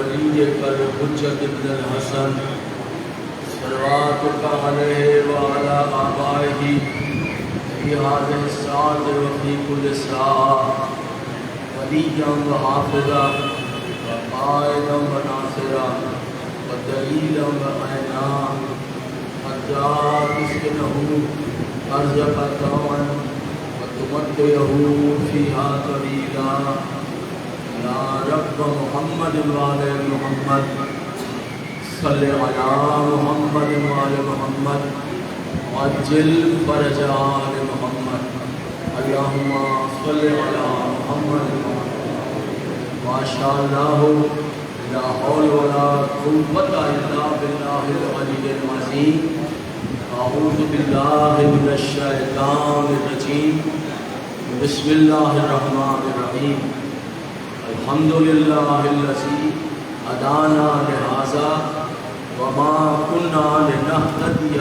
وليك الحجة بن الحسن صلواتك عليه وعلى آبائه في هذه الساعة وفي كل ساعة وليا وحافظا وقائدا وناصرا ودليلا وعينا حتى تسكنه أرزق طوعا وتمتعه فيها طويلا يا رب محمد وآل محمد صل على محمد وآل محمد وعجل فرج آل محمد اللهم صل على محمد ما شاء الله لا حول ولا قوة إلا بالله العلي العظيم أعوذ بالله من الشيطان الرجيم بسم الله الرحمن الرحيم الحمد لله الذي هدانا لهذا وما كنا لنهتدي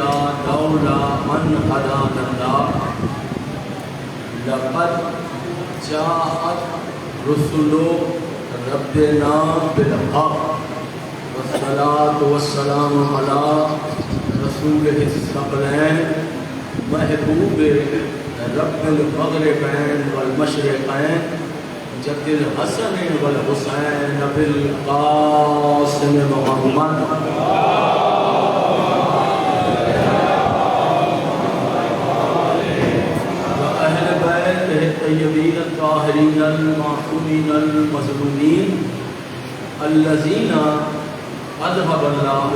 لولا أن هدانا الله لقد جاءت رسل ربنا بالحق والصلاة والسلام على رسوله الثقلين محبوب رب المغربين والمشرقين جد الحسن والحسين بالقاسم محمد وأهل بيته الطيبين الطاهرين المعصومين المظلومين الذين أذهب الله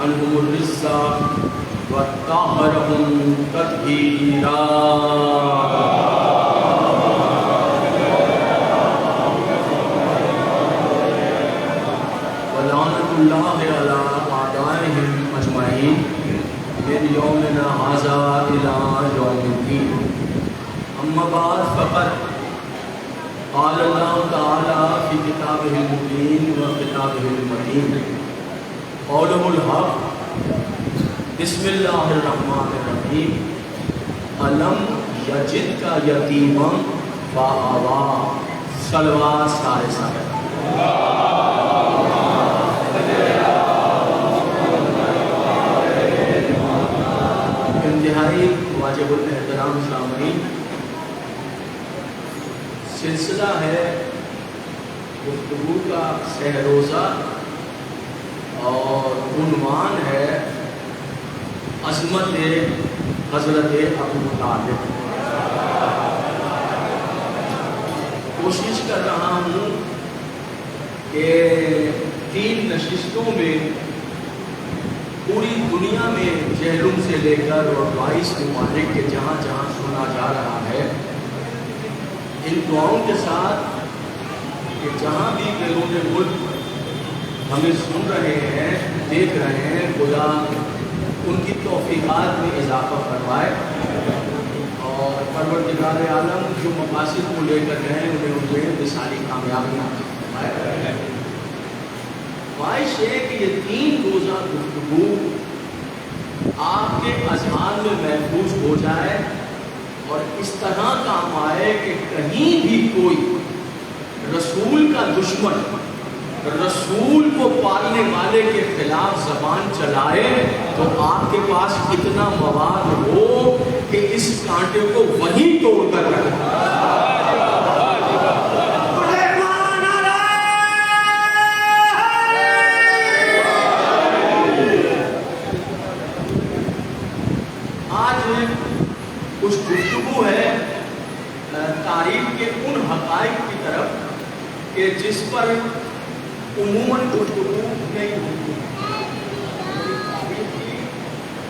عنهم الرجس وطهرهم تطهيرا اللہ علی اعدائهم اجمعین من یومنا ھذا الی یوم الدین اما بعد فقد قال اللہ تعالی فی کتابہ المبین و کتابہ المتین قوله الحق بسم اللہ الرحمن الرحیم الم یجدک یتیما فآوی صلوات سارے سارے انتہائی واجب الاحترام سامعین، سلسلہ ہے گفتگو کا سہ روزہ اور عنوان ہے عظمت حضرت ابو طالب۔ کوشش کر رہا ہوں کہ 3 نشستوں میں پوری دنیا میں جہلم سے لے کر اور 22 ممالک کے جہاں جہاں سنا جا رہا ہے، ان دعاؤں کے ساتھ کہ جہاں بھی بیرون ملک ہمیں سن رہے ہیں، دیکھ رہے ہیں، خدا ان کی توفیقات میں اضافہ فرمائے اور پروردگار عالم جو مقاصد کو لے کر گئے انہیں ان میں مثالی کامیابیاں فرمائے۔ خواہش ہے کہ یہ 3 روزہ گفتگو آپ کے اذہان میں محفوظ ہو جائے اور اس طرح کام آئے کہ کہیں بھی کوئی رسول کا دشمن رسول کو پالنے والے کے خلاف زبان چلائے تو آپ کے پاس اتنا مواد ہو کہ اس کانٹے کو وہیں توڑ کر رکھیں۔ کچھ گفتگو ہے تاریخ کے ان حقائق کی طرف کہ جس پر عموماً گفتگو نہیں ہوتی،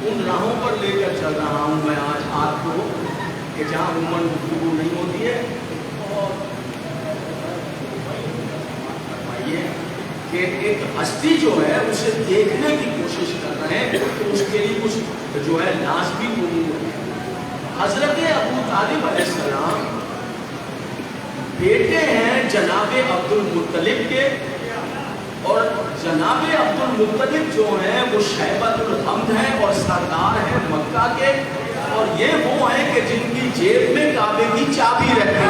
ان راہوں پر لے کر چل رہا ہوں میں آج آپ کو کہ جہاں عموماً گفتگو نہیں ہوتی ہے، اور کہ ایک ہستی جو ہے اسے دیکھنے کی کوشش کر رہے ہیں تو اس کے لیے کچھ جو ہے لازمی امور ہے۔ حضرت ابو طالب علیہ السلام بیٹے ہیں جناب عبد المطلب کے، اور جناب عبد المطلب جو ہیں وہ شیبۃ الحمد ہیں اور سردار ہیں مکہ کے، اور یہ وہ ہیں کہ جن کی جیب میں کعبے کی چابی رہتی ہے۔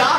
4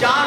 4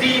3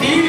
3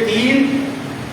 3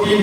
3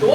2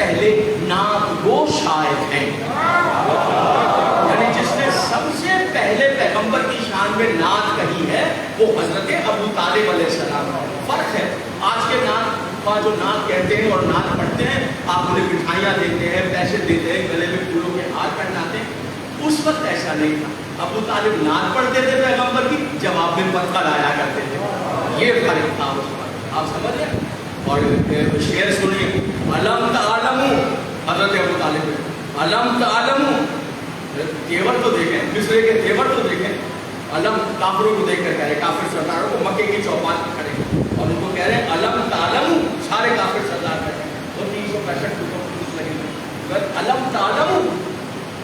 پہلے نعت گو شاعر ہیں، یعنی جس نے سب سے پہلے پیغمبر کی شان میں نعت کہی ہے وہ حضرت ابو طالب علیہ السلام ہے۔ فرق ہے، آج کے نعت کا جو نعت کہتے ہیں اور نعت پڑھتے ہیں، آپ انہیں مٹھائیاں دیتے ہیں، پیسے دیتے ہیں، گلے میں پھولوں کے ہار پہناتے ہیں، اس وقت ایسا نہیں تھا۔ ابو طالب نعت پڑھتے تھے پیغمبر کی، جواب میں پتھر آیا کرتے تھے، یہ فرق تھا اس وقت، آپ سمجھ رہے ہیں؟ اور شعر سنیے، علم تعلمو، حضرت ابو طالب علم تعلمو، تیور تو دیکھیں، مصرے کے تیور تو دیکھیں، علم کافروں کو دیکھ کر کہہ رہے، کافر سرداروں کو مکے کی چوپان پہ کھڑے اور ان کو کہہ رہے ہیں علم تعلمو، سارے کافر سردار کھڑے، تو 365 پولیس لگے ہوئے، علم تعلمو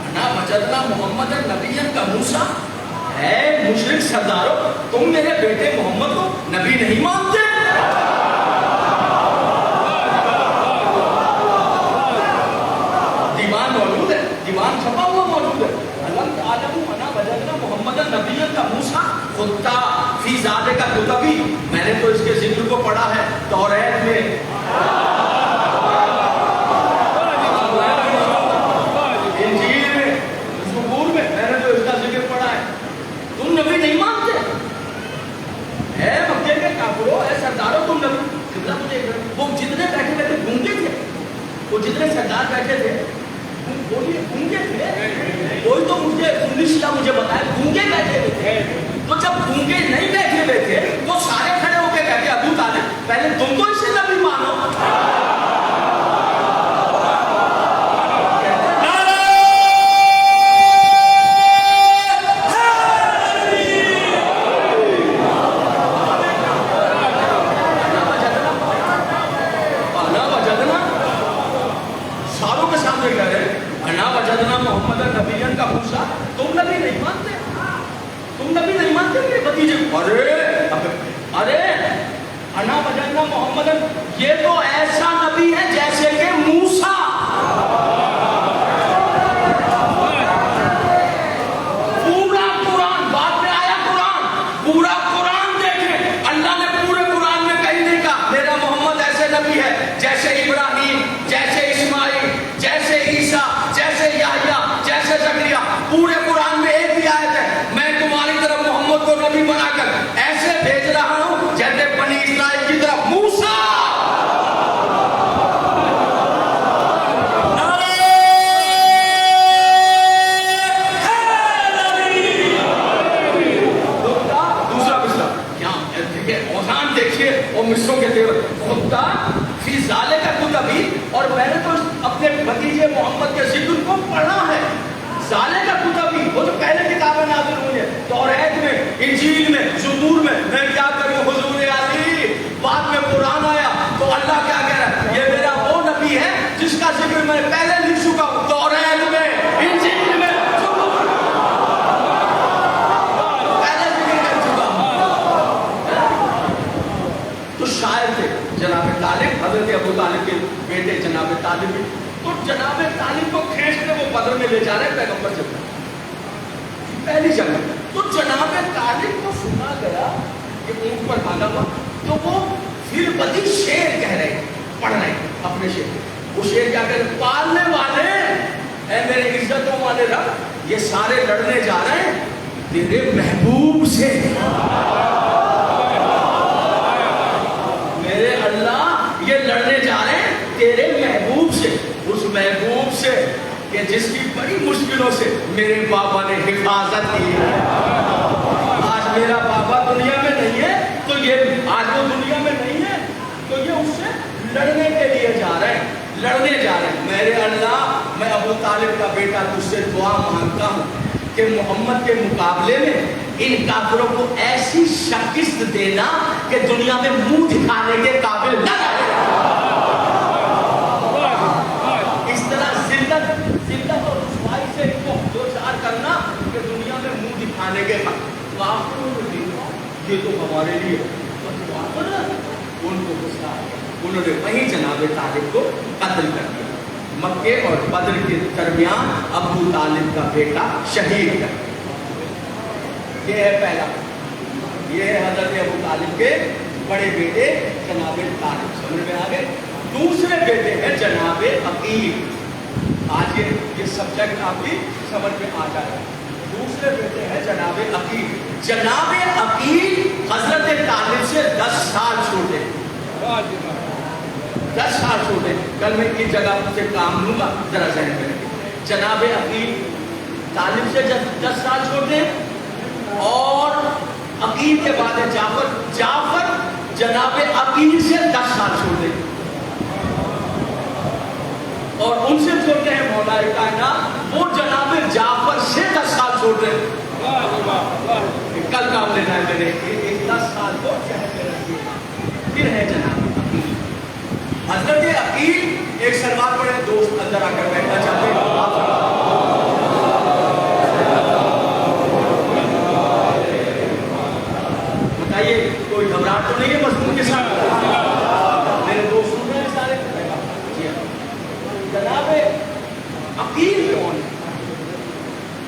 انا وجدنا محمد نبی کا موسیٰ، اے مشرک سرداروں تم میرے بیٹے محمد کو نبی نہیں مانتے؟ دیوان موجود ہے، دیوان چھپا ہوا موجود ہے، علم تعلمو انا وجدنا محمد نبی کا موسیٰ خطا فی ذالک کتبی، میں نے تو اس کے ذکر کو پڑھا ہے توریت میں، انجیل میں، زبور میں، میں نے تو اس کا ذکر پڑھا ہے، تم نبی نہیں مانتے؟ اے مکے کے کافروں، اے سرداروں تم نبی، وہ جتنے بیٹھے بیٹھے گونگے تھے، وہ جتنے سردار بیٹھے تھے بولیے گونگے تھے، کوئی تو مجھے شیعہ مجھے بتائے گونگے بیٹھے ہوئے تھے، تو جب گونگے نہیں بیٹھے ہوئے تھے تو سارے کھڑے ہو کے کہتے ابو طالب پہلے تم تو اسے نبی مانو، محمد نبی کا موسیٰ، تم نبی نہیں مانتے، تم نبی نہیں مانتے میرے بھتیجے، ارے انا وجدنا محمد، یہ تو ایسا نبی ہے جیسے کہ موسیٰ، پورا قرآن، بعد میں آیا قرآن، پورا قرآن دیکھیں، اللہ نے پورے قرآن میں کہیں نہیں کہا میرا محمد ایسے نبی ہے جیسے ابراہیم، جیسے اسماعیل، جیسے عیسیٰ، جیسے یحییٰ، جیسے زکریا، پورے قرآن میں ایک ہی آیت ہے، میں تمہاری طرف محمد کو نبی بنا کر ایسے بھیج رہا ہوں جیسے بنی اسرائیل کی طرف موسیٰ۔ دوسرا مصرع کیا اوزان دیکھیے اور مصروں کے تیور، خدا فی ذالک کتبی، اور میں نے تو اپنے بھتیجے محمد کے ذکر کو پڑھا ہے، ذالک کتبی، وہ جو پہلے کتابیں نازل ہوئی ہیں توریت میں، انجیل میں، زبور میں کیا کروں حضور علی، بعد میں قرآن آیا تو اللہ کیا کہہ رہا ہے یہ میرا وہ نبی ہے جس کا ذکر میں پہلے لکھ چکا ہوں توریت میں، انجیل میں، زبور میں، پہلے ذکر کر چکا ہوں۔ تو شاعر تھے جناب طالب، حضرت ابو طالب کے بیٹے جناب طالب، تو جناب طالب کو کھینچ کے وہ بدر میں لے جا رہے ہیں پیغمبر سے پہلی جگہ، تو جناب طالب کو سنا گیا کہ اونٹ پر باندھا ہوا، تو وہ پھر بدی شعر کہہ رہے ہیں، پڑھ رہے ہیں اپنے شعر، وہ شعر کیا کہہ رہے، پالنے والے اے میرے عزتوں والے رب، یہ سارے لڑنے جا رہے ہیں تیرے محبوب سے، میرے اللہ یہ لڑنے جا رہے ہیں تیرے محبوب سے، اس محبوب سے کہ جس کی بڑی مشکلوں سے میرے بابا نے حفاظت کی ہے، آج میرا بابا دنیا میں نہیں ہے تو یہ آج وہ دنیا میں نہیں ہے تو یہ اس سے لڑنے کے لیے جا رہے ہیں، لڑنے جا رہے ہیں، میرے اللہ میں ابو طالب کا بیٹا تجھ سے دعا مانگتا ہوں کہ محمد کے مقابلے میں ان کافروں کو ایسی شکست دینا کہ دنیا میں منہ دکھانے کے قابل نہ رہے، اس طرح ذلت اور رسوائی سے ان کو دو چار کرنا کہ دنیا میں منہ دکھانے کے قابل، یہ تو ہمارے لیے ان کو غصہ آ گیا، انہوں نے وہیں جناب طالب کو قتل کر دیا، مکے اور بدر کے درمیان ابو طالب کا بیٹا شہید کر دیا۔ یہ ہے پہلا، یہ ہے حضرت ابو طالب کے بڑے بیٹے جناب طالب، سمجھ میں آ گئے۔ دوسرے بیٹے ہیں جناب عقیل عقیل. آج یہ سبجیکٹ آپ کی سمجھ میں آ جائے. دوسرے بیٹے ہیں جناب عقیل. جناب عقیل حضرت طالب سے 10 سال چھوٹے. 10 سال چھوٹے. کل میں اس جگہ سے کام لوں گا, ذرا ذہن میں رکھیں. جناب عقیل طالب سے 10 سال چھوٹے, اور عقیل کے بعد ہے جعفر. جعفر جناب عقیل سے 10 سال چھوٹے, اور ان سے چھوٹے ہیں مولا کائنات, وہ جناب جعفر سے 10 سال چھوٹے. کل کام لینا ہے میں نے, 10 سال کو ذہن میں رکھیے. پھر ہے جناب عقیل. حضرت عقیل ایک سلوات پڑھے, دوست اندر آ کر بیٹھنا چاہتے ہیں. بتائیے کوئی گھبراہٹ تو نہیں ہے مضمون کے ساتھ؟ میرے دوست سن رہے ہیں سارے؟ جناب عقیل کون ہے؟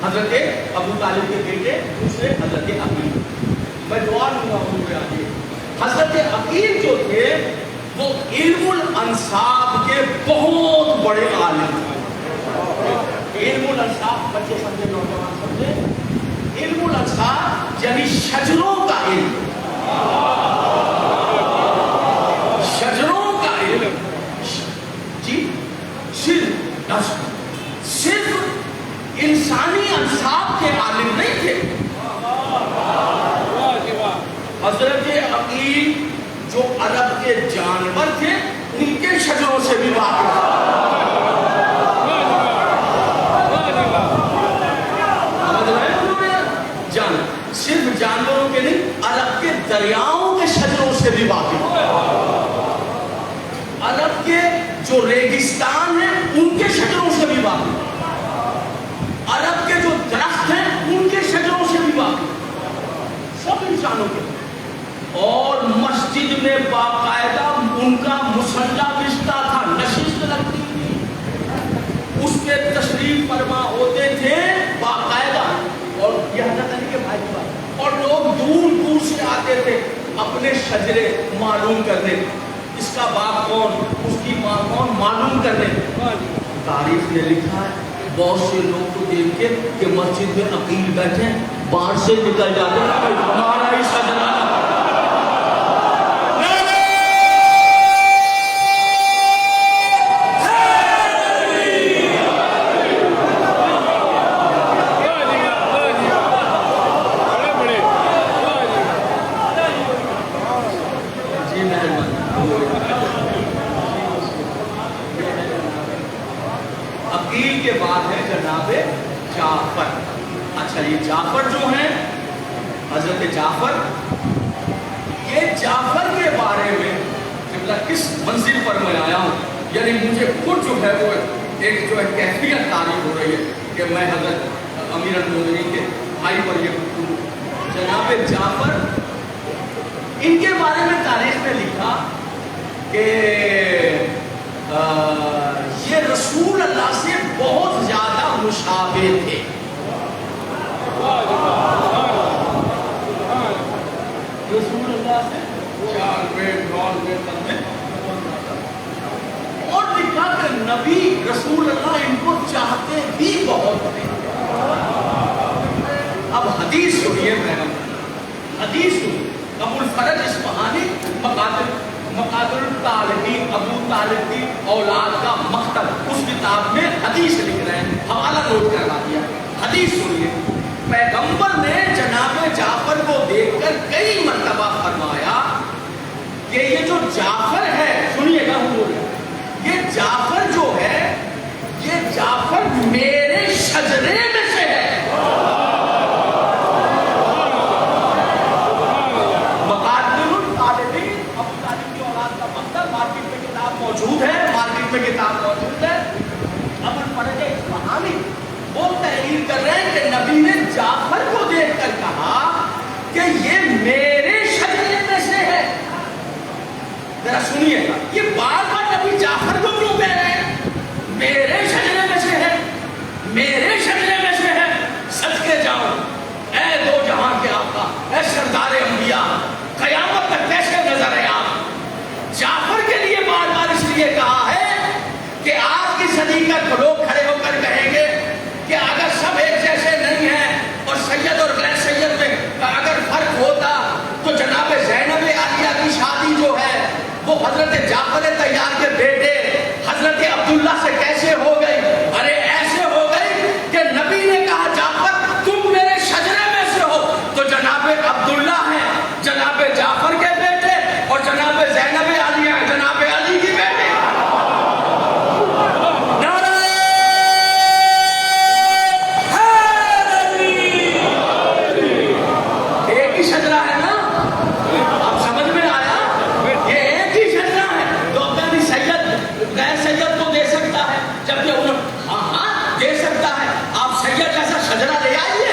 حضرت ابو طالب کے بیٹے دوسرے حضرت عقیل. میں دعا لوں گا ان کے آگے. حضرت عقیل جو تھے وہ علم الانساب کے بہت بڑے عالم تھے. علم الانساب بچے سمجھے, نوجوان سمجھے. علم الانساب یعنی شجروں کا علم. شجروں کا علم. جی صرف انسانی انساب کے عالم نہیں تھے. حضرت عقیل جو عرب کے جانور تھے ان کے شجروں سے بھی واقف تھے. صرف جانوروں کے نہیں, عرب کے دریاؤں کے شجروں سے بھی واقف. عرب کے جو ریگستان ہیں ان کے شجروں سے بھی واقف. عرب کے جو درخت ہیں ان کے شجروں سے بھی واقف. سب انسانوں کے. اور مسجد میں باقاعدہ ان کا مصلی بچتا تھا, نشست لگتی تھی, اس پہ تشریف فرما ہوتے تھے باقاعدہ. اور یہ حضرت علی کے بھائی کی بات. اور لوگ دور دور سے آتے تھے اپنے شجرے معلوم کرنے, اس کا باپ کون, اس کی ماں کون, معلوم کرنے. تاریخ نے لکھا ہے بہت سے لوگ کو دیکھ کے کہ مسجد میں عقیل بیٹھے باہر سے نکل جاتے ہیں, ہمارا ہی شجرا. عقیل کے بعد ہے جناب جعفر. اچھا یہ جعفر جو ہیں, حضرت جعفر, یہ جعفر کے بارے میں کس منزل پر میں آیا ہوں, یعنی مجھے خود جو ہے وہ ایک جو ہے کیفیت تعریف ہو رہی ہے کہ میں حضرت امیر المومنین کے بھائی پر یہ جناب جعفر, ان کے بارے میں تاریخ نے لکھا کہ یہ رسول اللہ سے بہت زیادہ مشابہ تھے. رسول اللہ سے اور لکھا کہ نبی رسول اللہ ان کو چاہتے بھی بہت تھے. اب حدیث سنیے, حدیث سنیے. ابو الفرج اصفہانی مقاتل الطالبین, ابو طالب کی اولاد کا مقتل, اس کتاب میں حدیث لکھ رہے ہیں, حوالہ نوٹ کروا دیا. حدیث سنیے. پیغمبر نے جناب جعفر کو دیکھ کر کئی مرتبہ فرمایا کہ یہ جو جعفر ہے, سنیے گا حضور, یہ جعفر جو ہے یہ جعفر میرے شجرے میں سے ہے. موجود ہے, مارکیٹ میں کتاب موجود ہے. اب الفرج اصفہانی وہ تحریر کر رہے ہیں کہ نبی نے جعفر کو دیکھ کر کہا کہ یہ میرے شجرے میں سے ہے. ذرا سنیے گا, یہ بار بار نبی جعفر کو کیوں کہہ رہے ہیں میرے شجرے میں سے ہے, میرے شجرے میں سے ہے. صدقے جاؤ اے دو جہاں کے آقا, اے سردار انبیاء, قیامت تک کیسے نظر ہے آپ. جعفر کے لیے بار بار اس لیے کہا ہے کہ آپ کی صدی کا لوگ کھڑے ہو کر کہیں گے کہ اگر سب ایک جیسے نہیں ہیں اور سید اور غیر سید میں اگر فرق ہوتا تو جناب زینب عالیہ کی شادی جو ہے وہ حضرت جعفر طیار کے بیٹے حضرت عبداللہ سے کیسے ہو گئی؟ ارے ایسے ہو گئی کہ نبی نے کہا جعفر تم میرے شجرے میں سے ہو، تو جناب عبداللہ ہیں جناب جعفر کے بیٹے اور جناب زینب عالیہ ہیں جناب علی کی بیٹے۔ ایک ہی شجرا ہے نا، اب سمجھ میں آیا؟ یہ ایک ہی شجرا ہے، تو اپنی سید غیر سید کو دے سکتا ہے، جبکہ انہوں ہاں دے سکتا ہے، آپ سید جیسا شجرا لے آئیے۔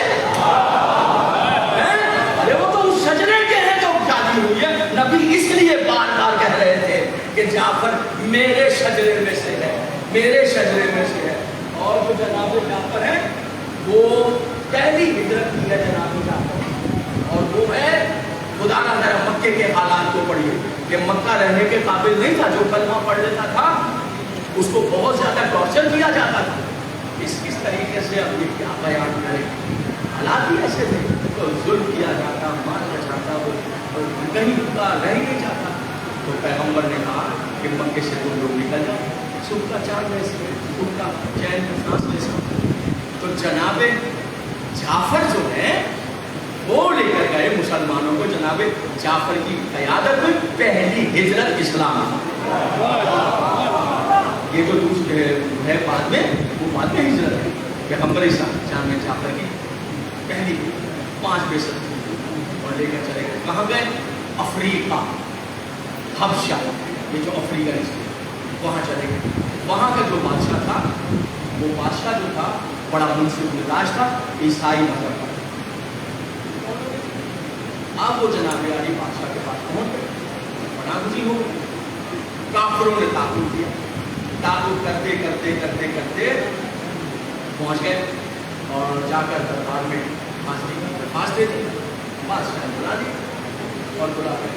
ارے وہ تو اس شجرے کے ہیں جو شادی ہوئی ہے۔ نبی اس لیے بار بار کہہ رہے تھے کہ جعفر میرے شجرے میں سے ہے، میرے شجرے میں سے ہے۔ اور جو جناب جعفر ہے وہ پہلی ہجرت کی ہے جناب جعفر، اور وہ ہے خدا نہ ذرا مکے کے حالات کو پڑھیے کہ مکہ رہنے کے قابل نہیں تھا، جو کلمہ پڑھ لیتا تھا اس کو بہت زیادہ ٹارچر کیا جاتا تھا۔ کس طریقے سے اب یہ کیا بیان کرے، حالات ہی ایسے تھے، تو ظلم کیا جاتا، مارا جاتا، وہ کہیں کا رہ ہی نہیں جاتا۔ تو پیغمبر نے کہا کہ مکے سے تم لوگ نکل جاؤ، صبح کا 4 بجے سے صبح کا چین میں سانس لے سکتے۔ تو جناب جعفر جو ہے وہ لے کر گئے مسلمانوں کو، جناب جعفر کی قیادت میں پہلی ہجرت اسلام۔ یہ جو دوسرے ہے بعد میں، وہ بعد میں ہجرت ہے پیغمبر اسلام جامع جعفر کی پہلی 5 بے سب اور لے کر چلے گئے۔ کہاں گئے؟ افریقہ، حبشہ، یہ جو افریقہ ہے وہاں چلے گئے۔ وہاں کا جو بادشاہ تھا وہ بادشاہ جو تھا بڑا منصف مزاج تھا، عیسائی مذہب کا۔ اب وہ جناب علی بادشاہ کے پاس پہنچ گئے، بڑا خوشی ہو گئی۔ کافروں نے تعاقب کیا، تعاقب کرتے کرتے کرتے کرتے پہنچ گئے اور جا کر دربار میں درخواست دے دی۔ بادشاہ نے بلا دی اور بلا کر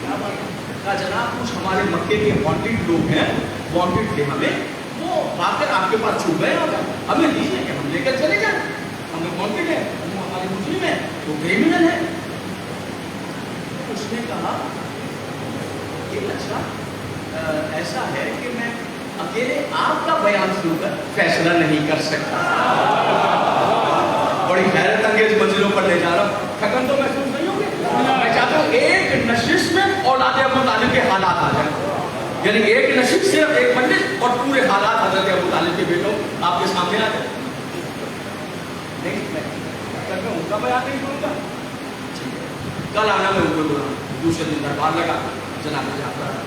کیا بات؟ کہا جناب کچھ ہمارے مکے کے وانٹیڈ لوگ ہیں، وانٹیڈ تھے ہمیں، وہ آ کر آپ کے پاس چھپ گئے، ہمیں دیجیے کہ ہم لے کر چلے جائیں، ہمیں وانٹیڈ ہے، وہ ہمارے مسلم ہیں، وہ کریمنل ہے۔ اس نے کہا کہ اچھا ایسا ہے کہ میں اکیلے آپ کا بیان سن کر فیصلہ نہیں کر سکتا، بڑی حیرت انگیز منزلوں پر لے جا رہا ہوں، تھکن تو محسوس نہیں ہوگی؟ میں چاہتا ہوں ایک نشست میں اولاد ابو طالب کے حالات آ جائیں، یعنی ایک نشست صرف ایک مجلس اور پورے حالات حضرت ابو طالب کے بیٹوں آپ کے سامنے آ جائیں۔ نہیں میں ان کا بیان نہیں کروں گا، کل آنا میں ان کو بولا، دوسرے دن دربار لگا، جناب جعفر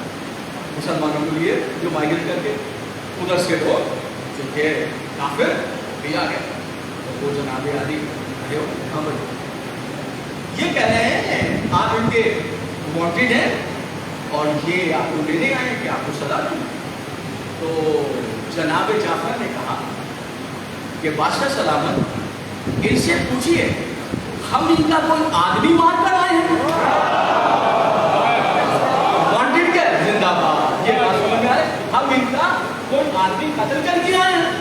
مسلمانوں کے لیے جو مائگریٹ کر کے ادھر سے لوگ جو تھے کافر بھی آ گئے، وہ جناب علی کھڑے ہو کہاں بڑھے، یہ کہہ رہے ہیں آپ ان کے وانٹیڈ ہیں اور یہ آپ کو لینے آئے ہیں کہ آپ کو سزا دیں۔ تو جناب جعفر نے کہا کہ بادشاہ سلامت ان سے پوچھیے ہم ان کا کوئی آدمی مار کر آئے ہیں؟ وانٹیڈ کیا زندہ باد، یہ بات سمجھ میں آ رہے ہم ان کا کوئی آدمی قتل کر کے آئے ہیں؟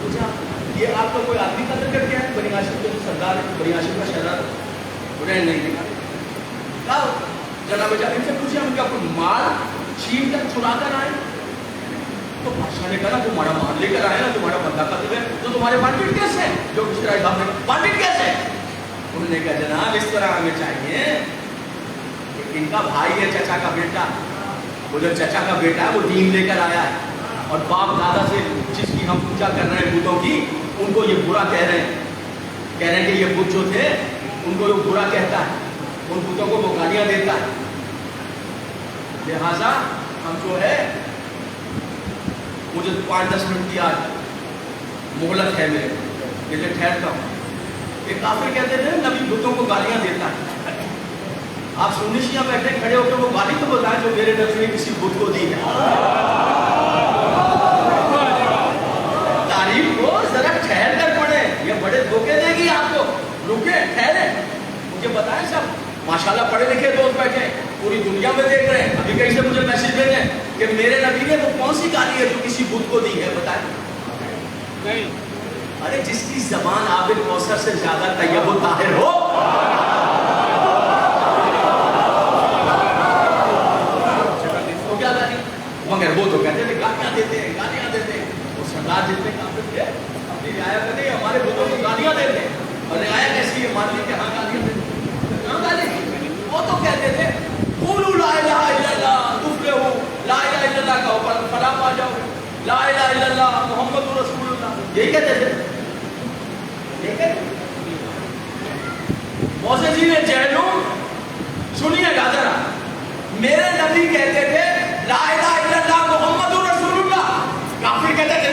پوچھا یہ آپ کا کوئی آدمی قتل کر کے آئے؟ بنی ہاشم کے سردار، بنی ہاشم کا شہزادہ انہیں نہیں کہا جناب ان سے پوچھے ہم کیا کوئی مال چھین کر چرا کر آئے؟ تو بادشاہ نے کہا تمہارا مال لے کر آئے نا، تمہارا بندہ قتل ہے، تو تمہارے وانٹیڈ کیسے ہیں؟ جو اسرائیل صاحب نے وانٹیڈ کیسے ہیں؟ انہوں نے کہا جناب اس طرح ہمیں چاہیے کہ ان کا بھائی ہے چچا کا بیٹا، وہ جو چچا کا بیٹا ہے وہ دین لے کر آیا ہے اور باپ دادا سے جس کی ہم پوجا کر رہے ہیں بتوں کی، ان کو یہ برا کہہ رہے ہیں کہ یہ بت جو تھے ان کو یہ برا کہتا ہے، ان بتوں کو وہ گالیاں دیتا ہے، لہذا ہم جو ہے مجھے 5-10 منٹ کی آج مہلت ہے میرے، جیسے ٹھہرتا ہوں۔ ایک کافر کہتے تھے نبی بتوں کو گالیاں دیتا ہے، آپ سنی شیعہ بیٹھے کھڑے ہو کے وہ گالی تو بتائیں جو میرے نبی نے کسی بت کو دی ہے۔ تعریف کو ذرا ٹھہر کر پڑھیں، یہ بڑے دھوکے دے گی آپ کو، رکے ٹھہرے مجھے بتائیں۔ سب ماشاءاللہ پڑھے لکھے دوست بیٹھے پوری دنیا میں دیکھ رہے ہیں، ابھی کہیں سے مجھے میسج بھیجیں کہ میرے نبی نے وہ کون سی گالی ہے جو کسی بت کو دی ہے؟ بتائیں نہیں. ارے جس کی زبان آب کوثر سے زیادہ طیب و طاہر ہو، تو کیا گالی؟ مگر وہ تو کہتے تھے گالیاں دیتے ہیں، گالیاں دیتے ہیں. وہ سردار جتنے کافر تھے اپنی رعایا کرتے ہمارے بتوں کو گالیاں دیتے ہیں، اور رعایا کیسی ہے؟ مان لی کہ ہاں گالیاں دیتے ہیں. کہاں گالی؟ وہ تو کہتے تھے قولوا لا الہ الا اللہ تفلحوا، لا الہ الا اللہ کہو پر فلاح پا جاؤ، لا الہ الا اللہ محمد رسول اللہ، یہی کہتے تھے. لیکن موسیٰ جی نے جہنم سنیے گا ذرا، میرے نبی کہتے تھے لا الہ الا اللہ محمد رسول اللہ. کافر کہتے تھے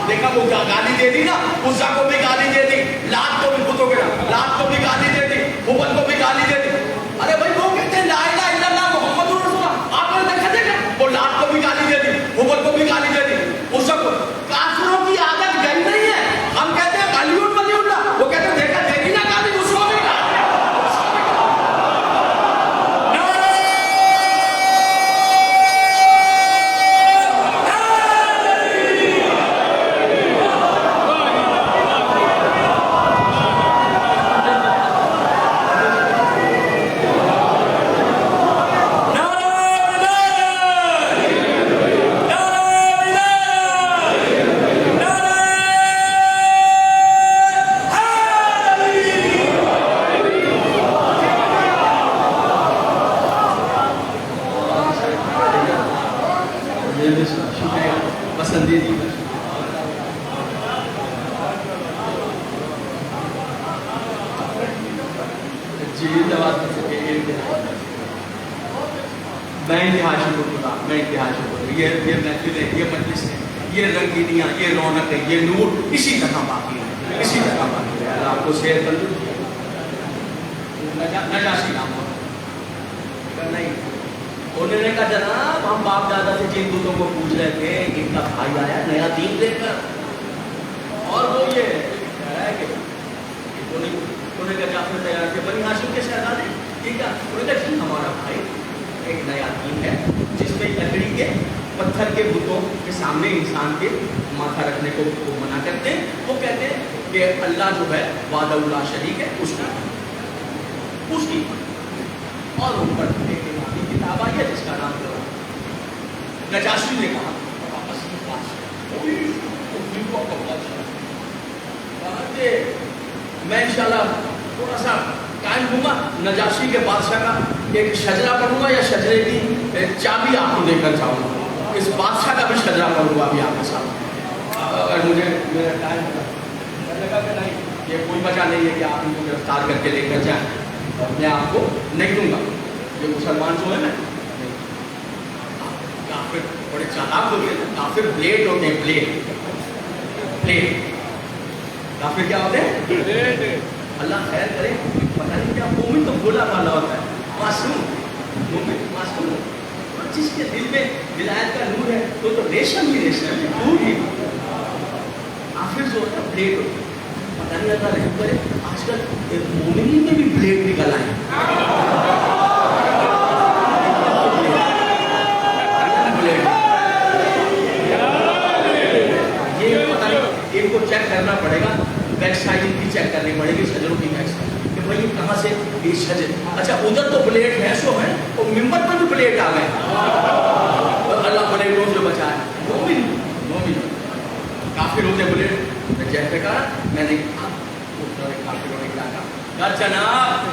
دیکھا وہ گالی دے دی نا، عزا کو بھی گالی دے دی، لات کو بھی کتوں کے لات کو بھی گالی دے دی، حبل کو بھی گالی دے دی. ارے بھائی وہ کہتے ہیں لا الہ الا اللہ محمد رسول اللہ، آپ نے دیکھا دیکھا وہ لات کو بھی گالی دے دی، حبل کو بھی گالی دے دی، عزا کو. کافروں کی عادت گئی نہیں ہے. ہم کہتے ہیں غلیون ولی اللہ، وہ کہتے ہیں دیکھا دے دی نا گالی، اس کو بھی یہ رنگینیاں، یہ رونق ہے، یہ نور اسی طرح باقی ہے، اسی طرح باقی ہے. اللہ آپ کو صحت بند. نجاشی نام ہو نہیں، انہوں نے کہا جناب ہم باپ دادا سے جن بتوں کو پوچھ رہے تھے، ان کا بھائی آیا نیا دین لے کر، اور وہ یہ ہے کہ انہوں نے کہا جعفر تیار تھے بنی ہاشم کے شہزادے، ٹھیک ہے. انہوں نے کہا جی ہمارا بھائی ایک نیا دین ہے جس میں لکڑی کے پتھر کے بتوں کے سامنے انسان کے ماتھا رکھنے کو منع کرتے ہیں. وہ کہتے ہیں کہ اللہ جو ہے وحدہ لا شریک ہے، اس کی اور ان پر ایک امامی کتاب آئی ہے جس کا نام نجاشی نے کہا میں انشاءاللہ تھوڑا سا قائم ہوں گا، نجاشی کے بادشاہ کا ایک شجرہ پڑھوں گا یا شجرے کی چابی آپ کو دے کر جاؤں گا. اس بادشاہ کا بھی شجرہ پڑھوں گا ابھی آپ کے ساتھ. اگر مجھے میرا ٹائم لگا کہ نہیں یہ کوئی وجہ نہیں ہے کہ آپ ان کو گرفتار کر کے لے کر جائیں، میں آپ کو نہیں دوں گا. یہ مسلمان جو ہے نا کافر بڑے چالاک ہوتے ہیں، کافر بلیڈ ہوتے ہیں، بلیڈ کافر کیا ہوتے ہیں؟ اللہ خیر کرے، پتہ نہیں کیا مومن تو بھولا بھالا ہوتا ہے، معصوم مومن معصوم، جس کے دل میں ولایت کا نور ہے تو ریشم ہی ریشم ہے، نور ہی. کافر جو ہوتا ہے بلیڈ ہوتا ہے. پتہ نہیں اللہ رحم کرے آج کل مومنین میں بھی بلیڈ نکل آئے. یہ پتہ نہیں ان کو چیک کرنا پڑے گا، بیک سائڈ ان کی چیک کرنی پڑے گی، شجروں کی بیک سائڈ کہ بھائی یہ کہاں سے یہ شجر. اچھا ادھر تو بلیڈ ہے سو ہے، اور ممبر پر بھی بلیڈ آ گئے. اللہ بلیڈوں سے بچائے. مومن کافر ہوتے بلیڈ جیسے کہا میں نے کافروں نے کیا کہا جناب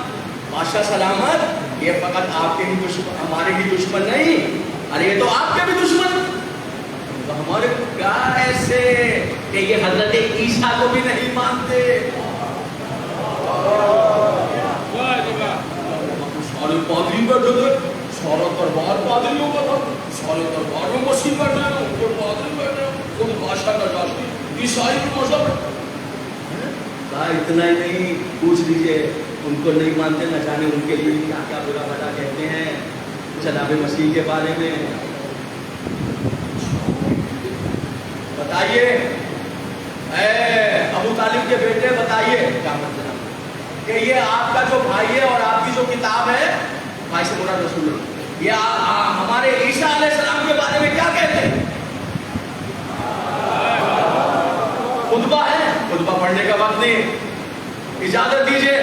بادشاہ سلامت، یہ فقط آپ کے ہی دشمن، ہمارے ہی دشمن نہیں، ارے یہ تو آپ کے بھی دشمن. ہمارے کیا ایسے کہ یہ حضرت عیسیٰ کو بھی نہیں مانتے. سارے پادری بیٹھے تھے، سارا دربار پادریوں کا تھا، سارے دربار میں مسیح بیٹھے ہیں، ان کے پادری بیٹھے ہیں، خود بادشاہ نجاشی عیسائی مذہب. اتنا ہی نہیں، پوچھ لیجیے ان کو نہیں مانتے، نہ جانے ان کے لیے کیا کیا برا بھلا کہتے ہیں جناب مسیح کے بارے میں. بتائیے اے ابو طالب کے بیٹے، بتائیے کیا مطلب کہ یہ آپ کا جو بھائی ہے اور آپ کی جو کتاب ہے، بھائی سے مراد رسول اللہ، یا ہمارے عیسیٰ علیہ السلام کے بارے میں کیا کہتے ہیں؟ خطبہ ہے، خطبہ پڑھنے کا وقت نہیں، اجازت دیجئے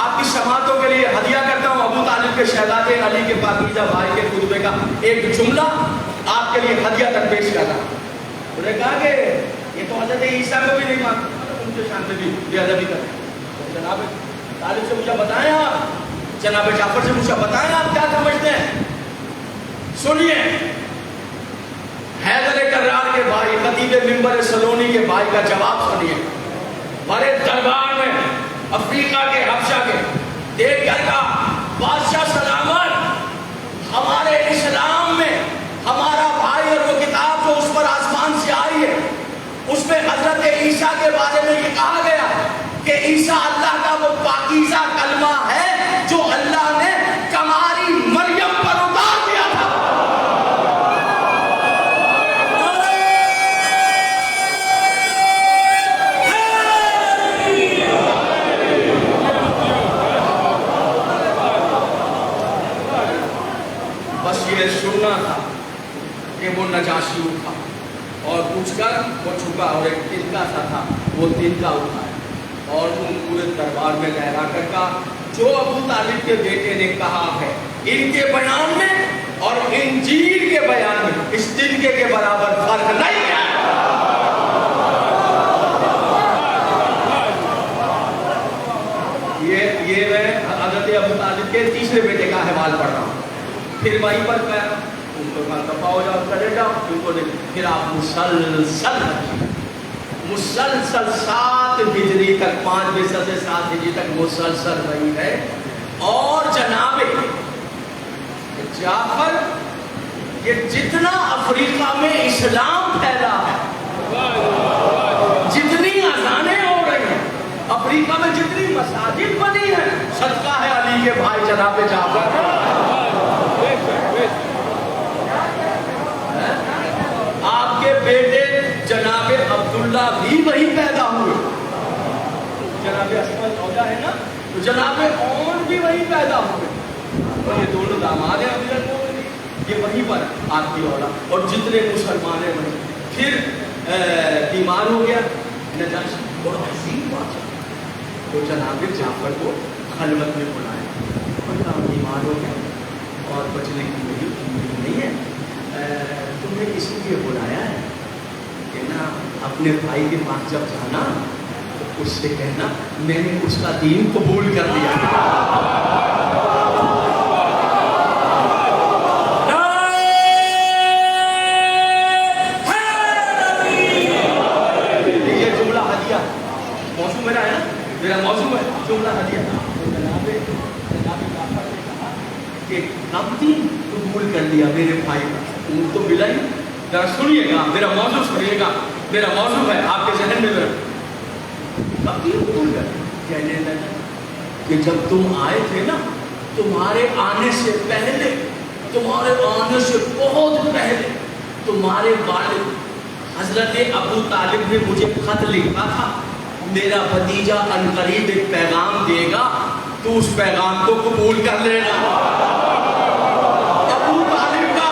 آپ کی سماعتوں کے لیے ہدیہ کرتا ہوں ابو طالب کے شہزادے علی کے پاکیزہ بھائی کے خطبے کا ایک جملہ آپ کے لیے ہدیہ تک پیش کرتا ہوں۔ انہوں نے کہا کہ یہ تو حضرت عیسیٰ کو بھی نہیں مانتا، ان کے شان سے بھی بے ادبی کرتے ہیں۔ جناب طالب سے مجھے بتائیں آپ، جناب جعفر سے مجھے بتائیں آپ کیا سمجھتے ہیں؟ سنیے، حیدر کرار کے بھائی خطیب منبر سلونی کے بھائی کا جواب سنیے۔ بڑے دربار میں افریقہ کے حبشہ کے دیکھ کر کہا بادشاہ سلامت، ہمارے اسلام میں ہمارا بھائی اور وہ کتاب جو اس پر آسمان سے آئی ہے اس میں حضرت عیسیٰ کے بارے میں یہ کہا گیا کہ عیسیٰ اللہ کا وہ پاکیزہ کلمہ ہے جو اللہ نے کماری مریم پر اتار دیا تھا۔ بس یہ سننا تھا کہ وہ نجاشی اٹھا اور اٹھ کر وہ چھپا اور ایک تنکا سا تھا وہ تنکا اٹھایا اور ان پورے دربار میں لہرا کر کہا جو ابو طالب کے بیٹے نے کہا ہے ان کے بیان میں اور انجیل کے بیان میں اس تنکے کے برابر فرق نہیں ہے۔ یہ میں حضرت ابو طالب کے تیسرے بیٹے کا حوال پڑھ رہا ہوں۔ پھر وہیں پر گیا ان کو کہا دفعہ ہو جاؤ چلے جاؤ، ان کو پھر آپ مسلسل 7 ہجری تک 5 سے 7 ہجری تک مسلسل رہی ہے۔ اور جناب جعفر یہ جتنا افریقہ میں اسلام پھیلا ہے، جتنی اذانیں ہو رہی ہیں، افریقہ میں جتنی مساجد بنی ہیں، صدقہ ہے علی کے بھائی جناب جعفر۔ آپ کے بیٹے جناب عبداللہ بھی وہی پیدا ہوئے، جناب اسماعیل اوجا ہے نا، تو جناب اون بھی وہی پیدا ہوئے، اور یہ دونوں داماد ہیں امیر المومنین، یہ وہیں پر آپ کی اولاد۔ اور جتنے مسلمان ہیں وہیں پھر بیمار ہو گیا نجاشی، اور عظیم بادشاہ، تو جناب جعفر کو خلوت میں بلایا اور کہا بیمار ہو گیا اور بچنے کی میری امید نہیں ہے، تمہیں اس لیے بلایا ہے کہ نا اپنے بھائی کے پاس جب جانا تو اس سے کہنا میں نے اس کا دین قبول کر لیا۔ یہ جملہ ہدیہ موضوع میرا ہے نا، میرا موضوع ہے جملہ ہدیہ۔ کہ کب دین قبول کر لیا میرے بھائی کا، ان تو ملا ہی۔ ذرا سنیے گا میرا موضوع، سنیے گا میرا موضوع ہے آپ کے ذہن میں کب دین قبول کر لیا۔ کہنے لگا کہ جب تم آئے تھے نا، تمہارے آنے سے پہلے، تمہارے آنے سے بہت پہلے تمہارے والد حضرت ابو طالب نے مجھے خط لکھا تھا، میرا بھتیجا عنقریب ایک پیغام دے گا، تو اس پیغام کو قبول کر لینا۔ ابو طالب کا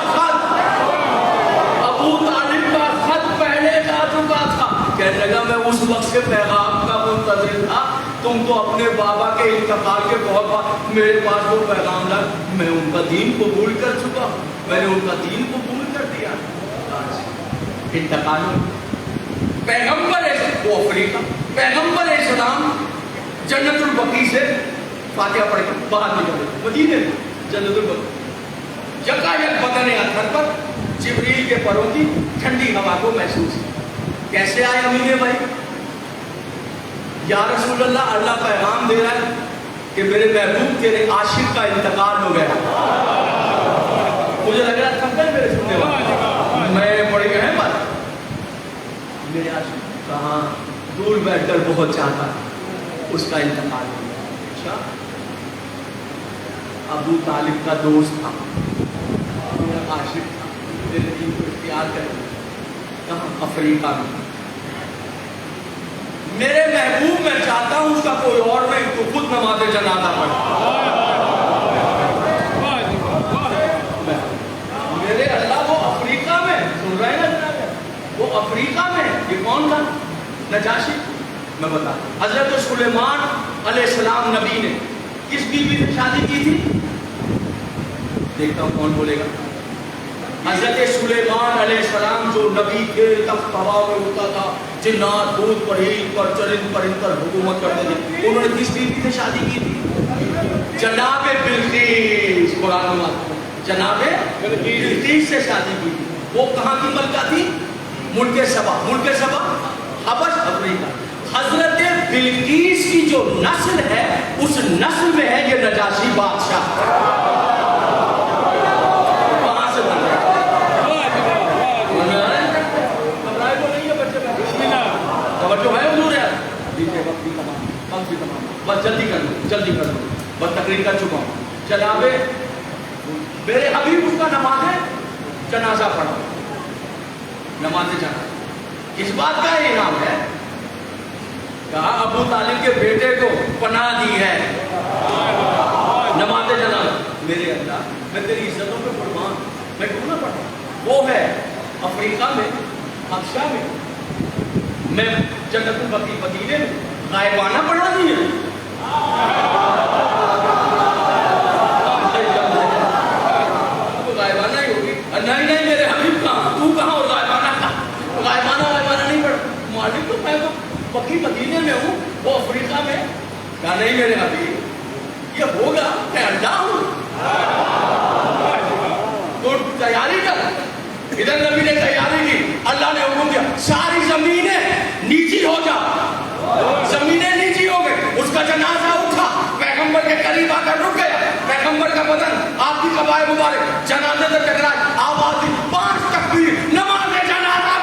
خط پہلے جا چکا تھا، کہنے لگا میں اس وقت سے پیغام کا منتظر تھا، تم تو اپنے بابا کے انتقال کے بہت بعد میرے پاس وہ پیغام لا، میں ان کا دین قبول کر چکا، میں نے ان کا دین قبول کر دیا۔ انتقال پیغمبر وہ افریقہ، پیغمبر اسلام جنت البقیع سے فاتحہ پڑھ کے باہر نکلے مدینے میں، جنت البقیع جگہ یک بدن اطہر پر جبریل کے پروں کی ٹھنڈی ہوا کو محسوس کیا۔ کیسے آئے امین بھائی؟ یا رسول اللہ، اللہ پیغام دے رہا ہے کہ میرے محبوب تیرے عاشق کا انتقال ہو گیا۔ مجھے لگ رہا تھک گئے میرے سننے والے، میں بڑی اہم بات، میرے عاشق کہاں دور بیٹھ کر بہت چاہتا ہے، اس کا انتقال ہو گیا۔ اچھا، ابو طالب کا دوست تھا، میرا عاشق تھا، میرے دین کو اختیار کر کہاں افریقہ میں۔ میرے محبوب میں چاہتا ہوں اس کا کوئی اور نہیں تو خود نماز جنازہ پڑھے۔ افریقہ میں یہ کون تھا؟ نجاشی. میں بتا حضرت سلیمان علیہ السلام نبی نے کس بیوی سے شادی کی تھی؟ دیکھتا ہوں کون بولے گا. حضرت سلیمان علیہ السلام جو نبی تھے، تخت ہوا میں ہوتا تھا، جنات بھوت پرہیز پر چرند پرند پر حکومت کرتے تھے، انہوں نے کس بیوی سے شادی کی تھی؟ جناب بلقیس. قرآن میں جناب بلقیس سے شادی کی تھی. وہ کہاں کی ملکہ تھی؟ ملک سبا. ملک سبا حبش افریقہ. حضرت بلقیس کی جو نسل ہے اس نسل میں ہے یہ نجاشی بادشاہ. کہاں سے بن رہا توجہ ہے حضور ہے. بس جلدی کر لو بس تقریر کر چکا ہوں. جناب میرے حبیب اس کا نماز جنازہ پڑھا. نماز جنازہ کس بات کا انعام ہے؟ کہا ابو طالب کے بیٹے کو پناہ دی ہے. نماز جنازہ. میرے اللہ میں تیری عزتوں پہ قربان، میں کیوں نہ پڑھا. وہ ہے افریقہ میں، حبشہ میں جنت البقیع مدینے میں غائبانہ پڑھا دی ہے. غائبانہ ہی ہوگی. نہیں میرے حبیب کہاں، تو کہاں اور غائبانہ کہاں؟ غائبانہ نہیں پڑھا. مالک تو میں تو بقیع مدینے میں ہوں، وہ افریقہ میں. کہا نہیں میرے حبیب یہ ہوگا، میں اللہ ہوں. تو تیاری کر. ادھر نبی نے تیاری کی. اللہ نے حکم دیا ساری زمینیں نیچی ہو جا. زمینیں نیچی ہو گئی. اس کا جنازہ اٹھا، پیغمبر کے قریب آ کر رک گیا. پیغمبر کا بدن آپ کی قبائے مبارک جنازے سے ٹکرائی. آواز دی 5 تکبیر نماز جنازہ.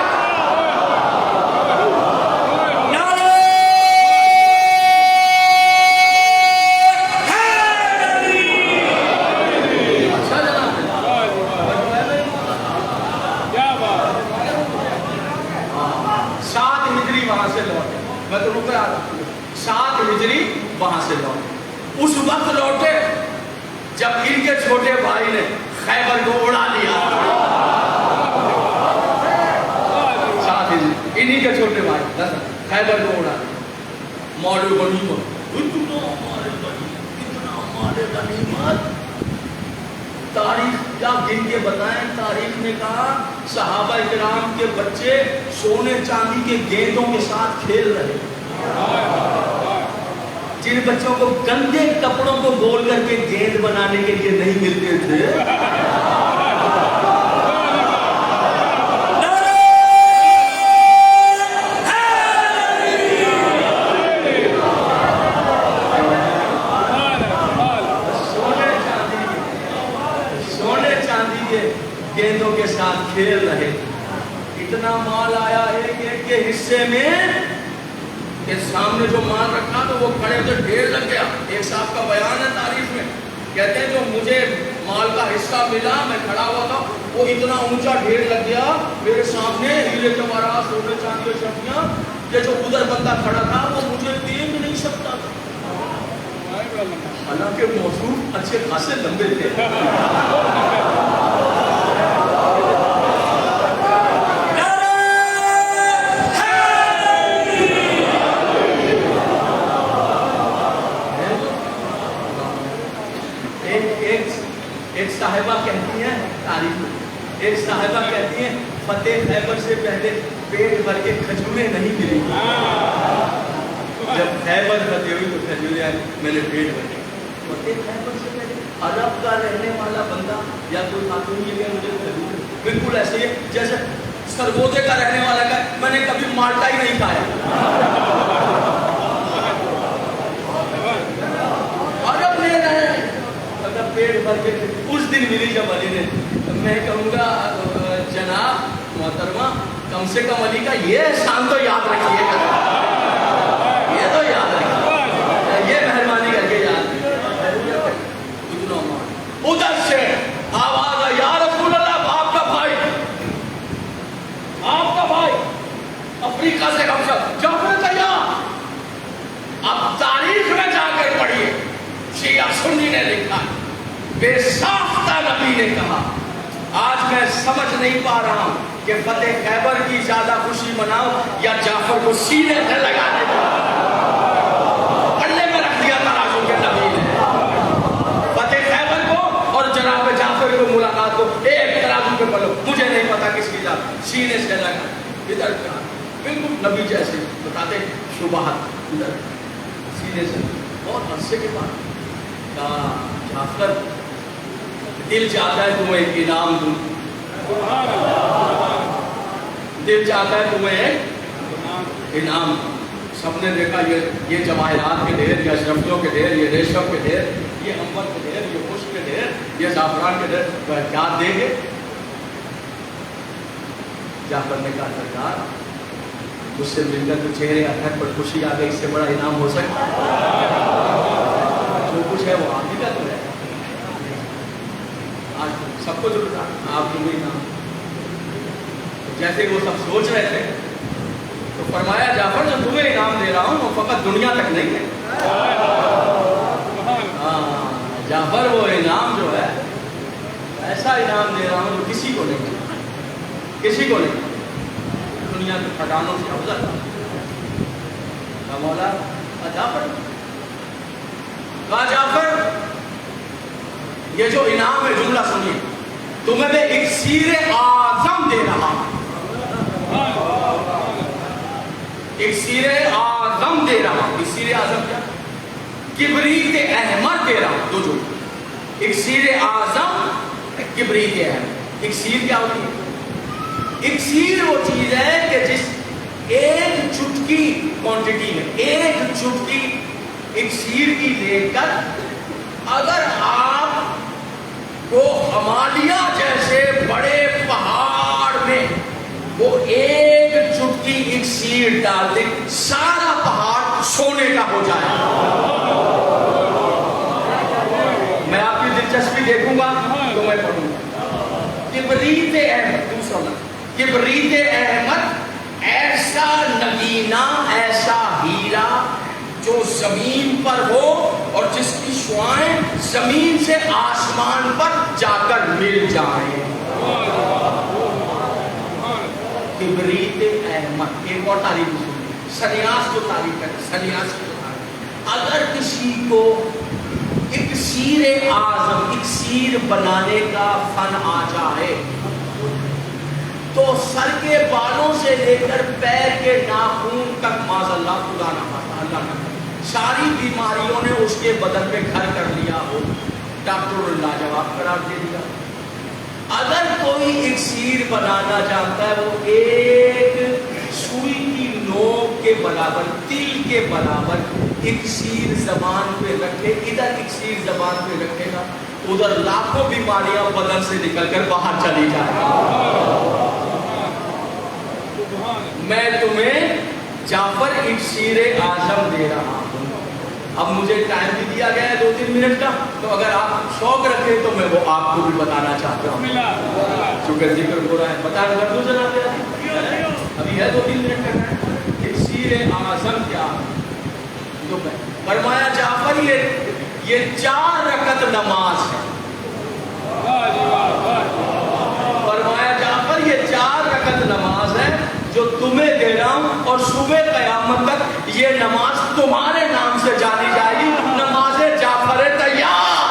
میں تو رک رہا تھا. 7 ہجری وہاں سے لوٹے. اس وقت لوٹے جب ان کے چھوٹے بھائی نے خیبر کو اڑا لیا. 7 ہجری انہی کے چھوٹے بھائی خیبر کو اڑا لیا. مولو غنیمت اتنا ہمارے غنیمت. تاریخ کیا گن کے بتائیں. تاریخ نے کہا صحابہ کرام کے بچے سونے چاندی کے گیندوں کے ساتھ کھیل رہے. جن بچوں کو گندے کپڑوں کو گول کر کے گیند بنانے کے لیے نہیں ملتے تھے. گیندوں کے ساتھ کھیل رہے. اتنا مال آیا ایک ایک کے حصے میں کہ سامنے جو مال رکھا تو وہ کھڑے ہوتے ڈھیر لگ گیا. ایک صاحب کا بیان ہے تاریخ میں، کہتے ہیں جو مجھے مال کا حصہ ملا میں کھڑا ہوا تھا وہ اتنا اونچا ڈھیر لگ گیا میرے سامنے ہیرے جواہرات سونے چاندی کی اشیاء کہ جو ادھر بندہ کھڑا تھا وہ مجھے دیکھ نہیں سکتا تھا. حالانکہ موصوف اچھے خاصے لمبے تھے. ایک صاحبہ کہتی ہیں تاریخ میں، ایک صاحبہ کہتی ہیں فتح خیبر سے پہلے پیٹ بھر کے کھجوریں نہیں ملی. جب خیبر فتح ہوئی تو کھجوریں آئی، میں نے پیٹ بھر کے. فتح خیبر سے پہلے عرب کا رہنے والا بندہ یا کوئی خاتون یہ کہ مجھے کھجور، بالکل ایسے ہی جیسے سرگوزے کا رہنے والا کا میں نے کبھی مالٹا ہی نہیں کھایا. عرب لے رہے ہیں پیٹ بھر کے. اس دن ملی جب علی نے، میں کہوں گا جناب محترمہ کم سے کم علی کا یہ احسان تو یاد رکھیے گا. یہ تو یاد رکھیے، یہ مہربانی کر کے یاد رکھیے. ادھر سے آواز آئی یا رسول اللہ آپ کا بھائی، آپ کا بھائی افریقہ سے ہم سب جعفر تیار. اب تاریخ میں جا کر پڑھیے شیعہ سنی نے لکھا بے ساختہ نبی نے کہا. آج میں سمجھ نہیں پا رہا ہوں کہ فتح خیبر کی زیادہ خوشی مناؤ یا جعفر کو سینے سے لگا دے؟ پلے میں رکھ دیا ترازو کے نبی نے، فتح خیبر کو اور جناب جعفر کو ملاقات کو ایک ترازو پہ پلو، مجھے نہیں پتا کس کی ذات، سینے سے لگا ادھر کا بالکل نبی جیسے بتاتے شبہات ادھر سینے سے. بہت عرصے کے بعد کہا جعفر دل چاہتا ہے تمہیں ایک انعام دوں، دل چاہتا ہے تمہیں ایک انعام. سب نے دیکھا یہ جواہرات کے ڈھیر، یہ اشرفیوں کے ڈھیر، یہ ریشم کے ڈھیر، یہ عنبر کے ڈھیر، یہ خشک کے ڈھیر، یہ زعفران کے ڈھیر، کیا دیں گے؟ جعفر نے کہا سرکار مجھ سے مل کر تو چہرے اثر پر خوشی آ گئی، اس سے بڑا انعام ہو سکتا ہے؟ جو کچھ ہے وہ آپ ہی کا تو ہے، آج سب کو ضرورت ہے آپ کو بھی انعام. جیسے وہ سب سوچ رہے تھے تو فرمایا جعفر جو تمہیں انعام دے رہا ہوں وہ فقط دنیا تک نہیں ہے. جعفر وہ انعام جو ہے ایسا انعام دے رہا ہوں جو کسی کو نہیں، کسی کو نہیں، دنیا کے خزانوں سے افضل. مولا جعفر کہا جعفر یہ جو انعام ہے جملہ سنیے، تمہیں میں اکسیر اعظم دے رہا ہوں، اکسیر اعظم دے رہا ہوں. اکسیر اعظم کیا؟ کبریت احمر دے رہا ہوں. دو جو اکسیر اعظم کبریت احمر. اکسیر کیا ہوتی ہے؟ اکسیر وہ چیز ہے کہ جس ایک چٹکی کوانٹٹی میں، ایک چٹکی اکسیر کی لے کر اگر آپ کو ہمالیہ جیسے بڑے پہاڑ میں وہ ایک چٹکی اکسیر ڈال دے سارا پہاڑ سونے کا ہو جائے. میں آپ کی دلچسپی دیکھوں گا تو میں پڑھوں گا. کبریت احمد، دوسرا نام کبریت احمد، ایسا نگینہ، ایسا ہیرا جو زمین پر ہو اور جس کی شعاعیں زمین سے آسمان پر جا کر مل جائیں. کبریت احمد. ایک اور تعریف سنیے، سنیاس جو تعریف ہے، سنیاس کی تعریف، اگر کسی کو اکسیر اعظم، اکسیر بنانے کا فن آ جائے تو سر کے بالوں سے لے کر پیر کے ناخن تک معاذ اللہ خدا نہ خاصہ اللہ نہ ساری بیماریوں نے اس کے بدن پہ گھر کر لیا ہو، ڈاکٹر لاجواب قرار دے دیا. اگر کوئی اکسیر بنانا چاہتا ہے وہ ایک سوئی کی نوک کے برابر، تل کے برابر اکسیر زبان پہ رکھے، ادھر اکسیر زبان پہ رکھے گا ادھر لاکھوں بیماریاں بدن سے نکل کر باہر چلی جائیں. میں تمہیں جعفر اکسیر اعظم دے رہا ہوں. اب مجھے ٹائم بھی دیا گیا ہے 2-3 منٹ کا، تو اگر آپ شوق رکھیں تو میں وہ آپ کو بھی بتانا چاہتا ہوں. چونکہ ذکر ہو رہا ہے بتانا کر دوں جناب، ابھی ہے 2-3 منٹ کا ٹائم. اکسیر اعظم کیا؟ تو فرمایا جعفر یہ 4 رکعت نماز ہے. فرمایا جعفر یہ 4 رکعت نماز ہے جو تمہیں دے رہا ہوں، اور صبح قیامت تک یہ نماز تمہارے نام سے جانی جائے گی، نماز جعفر تیار.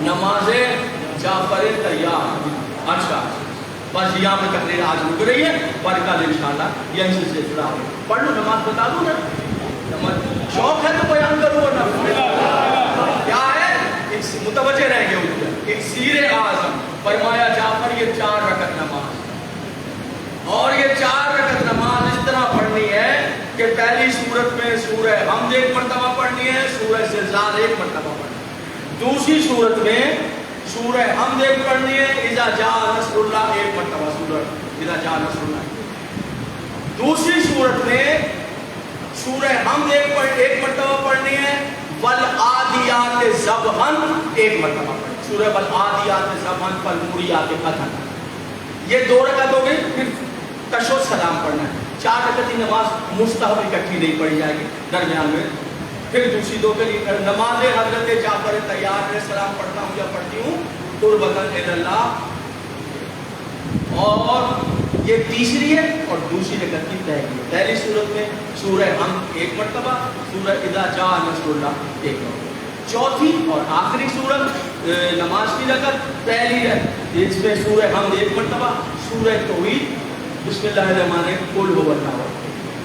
نماز جعفر تیار. اچھا بس یہاں پہ تقریر آج رک رہی ہے، پر کل انشاءاللہ یہیں سے سلسلہ ہے. پڑھ لو نماز بتا دوں نا، شوق ہے تو بیان کروں نا. کیا ہے متوجہ رہیں گے. اکسیر اعظم فرمایا جعفر یہ 4 رکعت نماز، اور یہ 4 رکعت نماز اس طرح پڑھنی ہے کہ پہلی صورت میں سورہ حمد 1 مرتبہ پڑھنی ہے، سورہ زلزال 1 مرتبہ پڑھنی ہے. دوسری صورت میں سورہ حمد 1 پڑھنی ہے، اذا جاء نصر اللہ 1 مرتبہ سورہ اذا جاء نصر اللہ. دوسری صورت میں سورہ حمد 1 مرتبہ پڑھنی ہے، والعادیات ضبحًا 1 مرتبہ پڑھنی. سورہ والعادیات ضبحًا فالموریات قدحًا. یہ 2 رکعت ہو گئی. پھر تشہد سلام پڑھنا ہے. 4 رکعت کی نماز مستحب اکٹھی نہیں پڑھی جائے گی، درمیان میں پھر دوسری دو کے لیے نماز حضرت جعفر طیار علیہ السلام پڑھتا ہوں یا پڑھتی ہوں قربتاً اللہ. اور یہ تیسری ہے اور دوسری رکعت کی پہلی ہے. پہلی صورت میں سورہ حمد ایک مرتبہ, سورہ اذا جاء نصر اللہ ایک مرتبہ. چوتھی اور آخری صورت نماز کی رکعت پہلی ہے, اس میں سورہ حمد ایک مرتبہ, سورہ توحید, بسم اللہ الرحمن الرحیم, قل هو اللہ,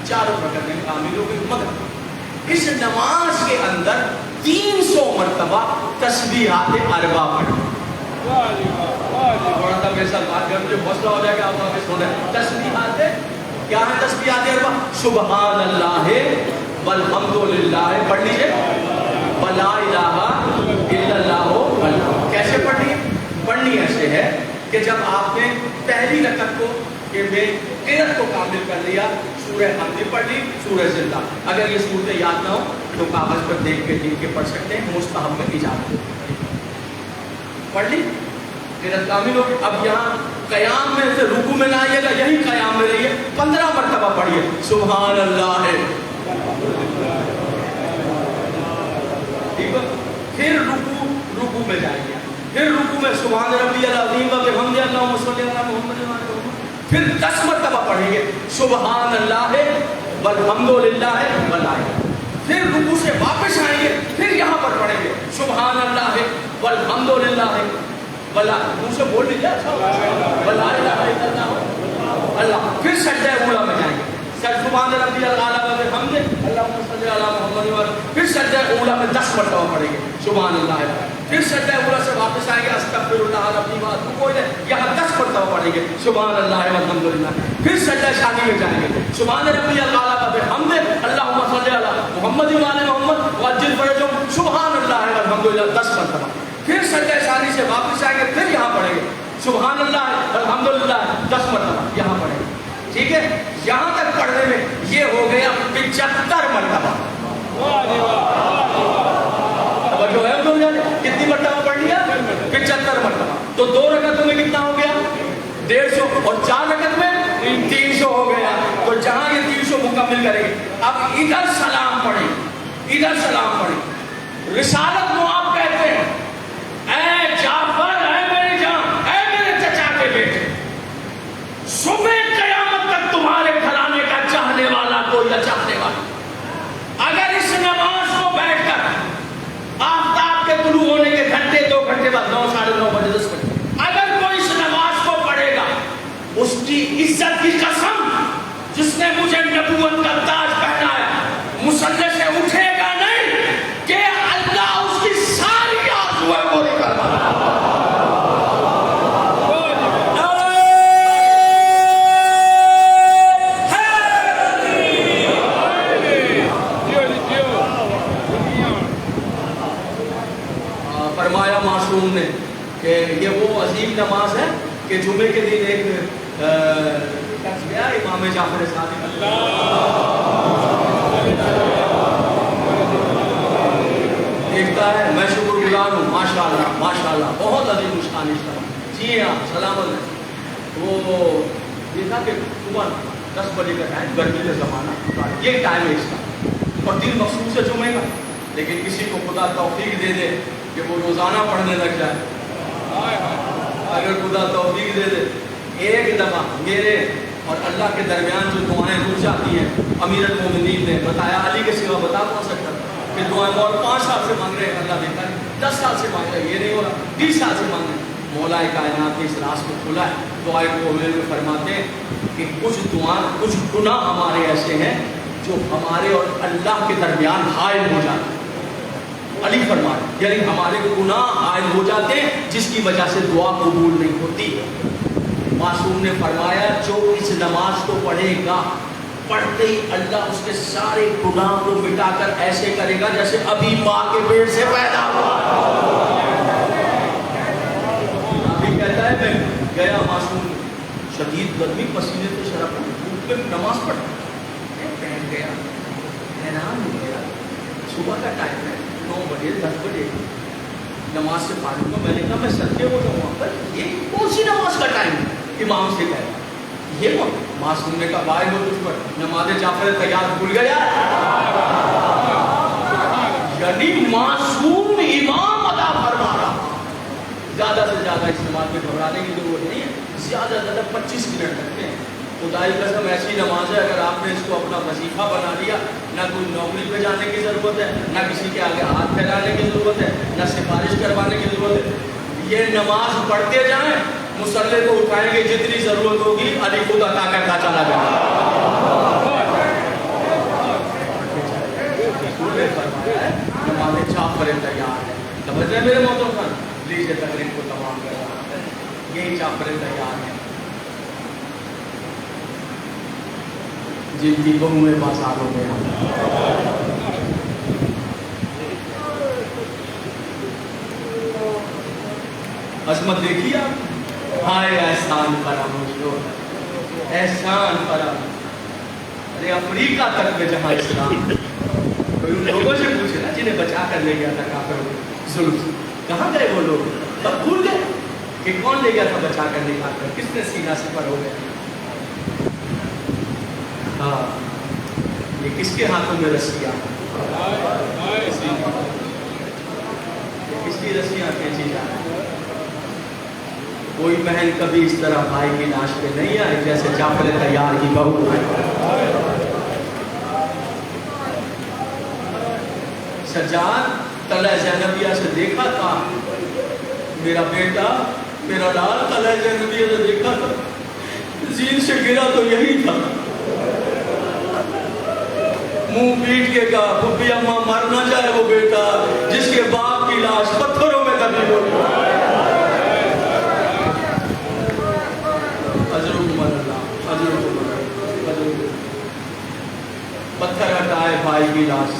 چاروں رکعتیں کامل ہو گئی. مگر اس نماز کے اندر 300 مرتبہ تسبیحات اربع پڑھیں. تھوڑا سا میرے ساتھ بات کریں, مجھے حوصلہ ہو جائے گا آپ واپس ہونا ہے. تسبیحات کیا ہے؟ تسبیحات اربع, سبحان اللہ والحمد للہ, پڑھ لیجیے, ولا الہ الا اللہ. کیسے پڑھنی ہے؟ پڑھنی ایسے ہے کہ جب آپ نے پہلی رکعت کو کہ میں قرأت کو کامل کر لیا, سورہ حمد پڑھ لی, سورہ زلزلہ, اگر یہ صورتیں یاد نہ ہو تو کاغذ پر دیکھ کے لکھ کے پڑھ سکتے ہیں, مستحب میں اجازت ہے. پڑھ لی, قرأت کامل ہو گئی. اب یہاں قیام میں سے رکوع میں نہ آئیے گا, یہی قیام میں رہیے, 15 مرتبہ پڑھیے سبحان اللہ ہے. ٹھیک ہے, پھر رکوع میں جائیے, پھر رکوع میں سبحان ربی العظیم و بحمدہ اللہم صلی علی محمد و علی محمد, پھر 10 مرتبہ پڑھیں گے سبحان اللہ والحمد للہ ولا الہ. پھر رکوع سے واپس آئیں گے, پھر یہاں پر پڑھیں گے سبحان اللہ والحمد للہ ولا, منہ سے بول لیجیے ولا الہ الا اللہ اللہ. پھر سجدہ اولیٰ میں جائیں گے, سبحان ربی الاعلیٰ و بحمدہ اللہم صلی علی محمد و علی, پھر سجدہ اولیٰ میں 10 مرتبہ پڑھیں گے سبحان اللہ. پھر سجدہ اولیٰ سے واپس آئیں گے استغفر اللہ ربی و اتوب الیہ, یہاں 10 مرتبہ پڑھیں گے سبحان اللہ والحمد للہ. پھر سجدہ ثانی میں جائیں گے سبحان ربی الاعلیٰ و بحمدہ اللہم صلی علی محمد و علی محمد وعجل فرجهم سبحان اللہ والحمد للہ 10 مرتبہ. پھر سجدہ ثانی سے واپس آئیں گے, پھر یہاں پڑھیں گے سبحان اللہ والحمد للہ 10 مرتبہ, یہاں پڑھیں گے. ٹھیک ہے, یہاں تک پڑھنے میں یہ ہو گیا 75 مرتبہ. جو ہے کتنی مرتبہ پڑھ لیا؟ 75 مرتبہ. تو 2 رکعتوں میں کتنا ہو گیا؟ 150, اور 4 رکعت میں 300 ہو گیا. تو جہاں یہ 300 مکمل کریں گے, اب ادھر سلام پڑھیں, ادھر سلام پڑھیں. رسالت کو آپ کہتے ہیں اے جعفر, اے میری جان, اے میرے چچا کے بیٹے, صبح قیامت تک تمہارے گھرانے کا چاہنے والا کوئی نہ چاہنے والا اگر اس نماز کو بیٹھ کر آفتاب کے طلوع ہونے کے گھنٹے 2 گھنٹے بعد 9 ساڑھے 9 بجے 10 بجے اگر کوئی اس نماز کو پڑھے گا, اس کی عزت کی قسم جس نے مجھے نبوت کا تاج پہنایا, مصلی سے اٹھے گا نہیں کہ اللہ اس کی ساری آرزویں پوری کروا. فرمایا معصوم نے کہ یہ وہ عظیم نماز ہے کہ جمعے کے دن ایک شخص گیا امام جعفر صادق دیکھتا ہے, میں شکر گزار ہوں, ماشاءاللہ ماشاءاللہ بہت عظیم شان نماز. جی ہاں سلامت ہے. وہ دیکھا کہ صبح 10 بجے کا ٹائم, گرمی کا زمانہ, یہ ٹائم ہے اس کا, اور دن مخصوص ہے جمعے کا. لیکن کسی کو خدا توفیق دے دے کہ وہ روزانہ پڑھنے لگ جائے, اگر خدا توفیق دے دے, ایک دفعہ میرے اور اللہ کے درمیان جو دعائیں رک جاتی ہیں, امیر المومنین نے بتایا, علی کے سوا بتا کون سکتا کہ دعائیں اور 5 سال سے مانگ رہے ہیں, اللہ دیتا ہے, 10 سال سے مانگ رہے ہیں, یہ نہیں ہو رہا, 20 سال سے مانگ رہے ہیں. مولا کائنات نے اس راز کو کھولا ہے. دعائیں کو میں فرماتے ہیں کہ کچھ گناہ ہمارے ایسے ہیں جو ہمارے اور اللہ کے درمیان حائل ہو جاتے ہیں. علی فرمائے یعنی ہمارے گناہ حائل ہو جاتے ہیں جس کی وجہ سے دعا قبول نہیں ہوتی. معصوم نے فرمایا جو اس نماز کو پڑھے گا, پڑھتے ہی اللہ اس کے سارے گناہ کو مٹا کر ایسے کرے گا جیسے ابھی ماں کے پیٹ سے پیدا ہوا. ابھی کہتا ہے میں گیا معصوم, شدید گرمی, پسینے سے شراب دھوپ میں نماز پڑھا, بیٹھ گیا, حیران ہو گیا. صبح کا ٹائم ہے, 9 بجے 10 بجے نماز سے فارغ ہوا. میں نے کہا میں سچے ہو جاؤں وہاں پر, یہ کون سی نماز کا ٹائم ہے؟ امام سے کہا یہ کون؟ معصوم نے کہا بھائی ہو تجھ پر نماز جعفر تیار بھول گیا. یعنی معصوم امام عطا فرما رہا. زیادہ سے زیادہ استعمال میں گھبرانے کی ضرورت نہیں ہے. زیادہ سے زیادہ 25 منٹ رکھتے ہیں. خدائی قسم ایسی نماز ہے اگر آپ نے اس کو اپنا وظیفہ بنا لیا, نہ کوئی نوکری پہ جانے کی ضرورت ہے, نہ کسی کے آگے ہاتھ پھیلانے کی ضرورت ہے, نہ سفارش کروانے کی ضرورت ہے. یہ نماز پڑھتے جائیں, مصلی کو اٹھائیں گے جتنی ضرورت ہوگی, علی خود عطا کر کا چلا جائے. نماز چاپ کرے تیار ہے. سمجھ رہے میرے موتوں کا لیجیے تقریب کو تمام کر رہا ہے. یہی چاپ کرے تیار ہے جن کی بہویں بازاروں میں. عظمت دیکھیے آپ. ہائے احسان کرم مجھو, احسان کرم. ارے افریقہ تک میں جہاں اسلام, کوئی ان لوگوں سے پوچھے نا جنہیں بچا کر لے گیا تھا کافر ظلم, کہاں گئے وہ لوگ؟ اب بھول گئے کہ کون لے گیا تھا بچا کر نکال کر, کس نے سینہ سے پر ہو گیا. ہاں, یہ کس کے ہاتھوں میں رسیاں, کس کی رسیاں کھینچی جا رہی. کوئی بہن کبھی اس طرح بھائی کی لاش پہ نہیں آئی جیسے جعفر طیار کی بہو آئی. سجاد تلہ زینبیہ سے دیکھا تھا میرا بیٹا, میرا لال تلہ زینبیہ سے دیکھا تھا, زین سے گرا تو یہی تھا. منہ پیٹ کے کہا پھپھی اماں مر نہ جائے وہ بیٹا جس کے باپ کی لاش پتھروں میں دبی ہو. پتھر ہٹائے بھائی کی لاش,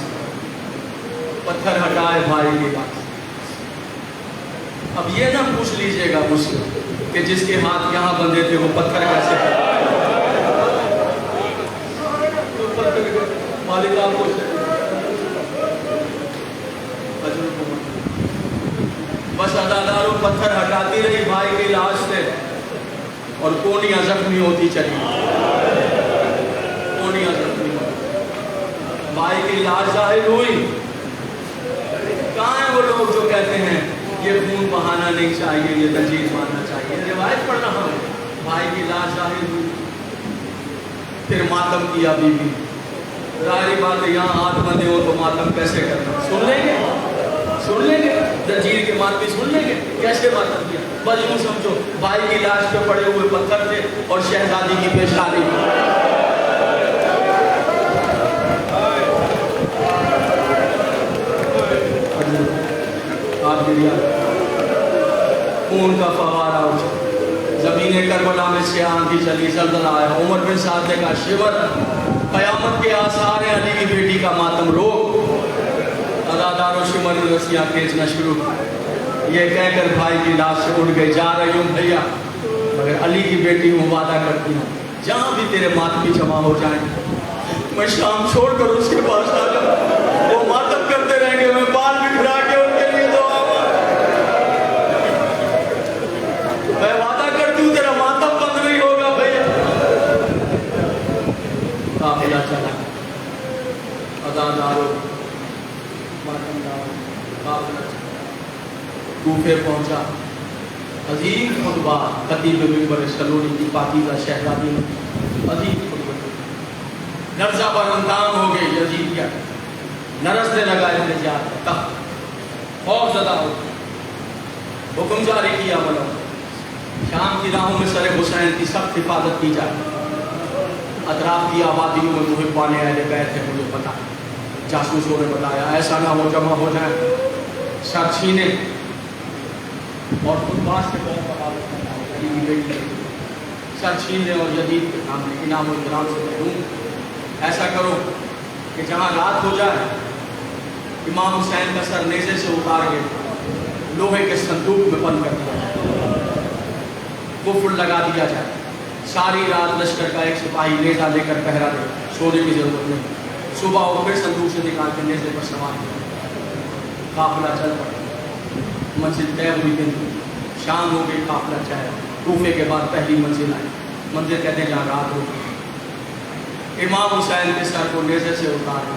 پتھر ہٹائے بھائی کی لاش. اب یہ نہ پوچھ لیجئے گا مجھ سے کہ جس کے ہاتھ یہاں بندھے تھے وہ پتھر کیسے مالک آپ کو بس اداداروں پتھر ہٹاتی رہی بھائی کی لاش سے اور کونیاں زخمی ہوتی چلی. کونیاں زخمی ہوتی, بھائی کی لاش ظاہر ہوئی. کہاں ہیں وہ لوگ جو کہتے ہیں یہ خون بہانا نہیں چاہیے, یہ تجویز ماننا چاہیے. روایت پڑھ رہا ہوں, بھائی کی لاش ظاہر ہوئی, پھر ماتم کیا بیوی. ظاہری بات ہے یہاں ہاتھ بندے ہو تو ماتم کیسے کرنا, سن لیں گے, سن لیں گے, زنجیر کے ماتمی سن لیں گے, کیسے ماتم کیا. بس یوں سمجھو بھائی کی لاش پہ پڑے ہوئے پتھر تھے اور شہزادی کی پیشانی. خون کا فوارہ اٹھا, زمین کربلا میں سیاہ آندھی چلی, زلزلہ آیا. عمر بن سعد نے کہا شیور قیامت کے آثار ہیں, علی کی بیٹی کا ماتم روک. اداداروں شمر نے رسیاں کھینچنا شروع, یہ کہہ کر بھائی کی لاش سے اٹھ گئے. جا رہی ہوں بھیا مگر علی کی بیٹی ہوں, وعدہ کرتی ہوں جہاں بھی تیرے ماتمی جمع ہو جائیں میں شام چھوڑ کر اس کے پاس آ جاؤں. وہ ماتم کرتے رہیں گے, میں بال بکھرا کے ان کے لیے دعا, میں وعدہ کرتی ہوں تیرا ماتم بند نہیں ہوگا بھیا. قافلہ چلا, اداداروں ماتم دار قافلہ چلا, کوفے پہنچا. عظیم خطبہ خطیب منبر سلونی کی پاکیزہ شہزادی نے عظیم خطبہ, نرزہ پر اندام ہو گئے. یزید کیا نرسنے لگا انتجار تخت, خوف زدہ ہو, حکم جاری کیا بلو شام کی راہوں میں سر حسین کی سخت حفاظت کی جائے. اطراف کی آبادیوں میں محبان اہل بیت ہے مجھے پتا, جاسوسوں نے بتایا ایسا نہ ہو جمع ہو جائیں سر چھینے اور خود باس سے بہت بغاوت کرنا ہو, علی کی بیٹی سر چھین لیں اور یزید کے سامنے انعام و اکرام سے محروم. ایسا کرو کہ جہاں رات ہو جائے امام حسین کا سر نیزے سے اتار کے لوہے کے صندوق میں بند کر دیا جائے, قفل لگا دیا جائے. ساری رات لشکر کا ایک سپاہی نیزہ لے کر پہرا دے, سونے کی ضرورت نہیں. صبح وہ پھر صندوق سے نکال کے نیزے پر سوار کیا. قافلہ چل پڑا, منزل طے ہوئی دن, شام ہو گئی, قافلہ چلا. کوفے کے بعد پہلی منزل آئی, منزل کہتے ہیں جہاں رات ہو گئی. امام حسین کے سر کو نیزے سے اتارا,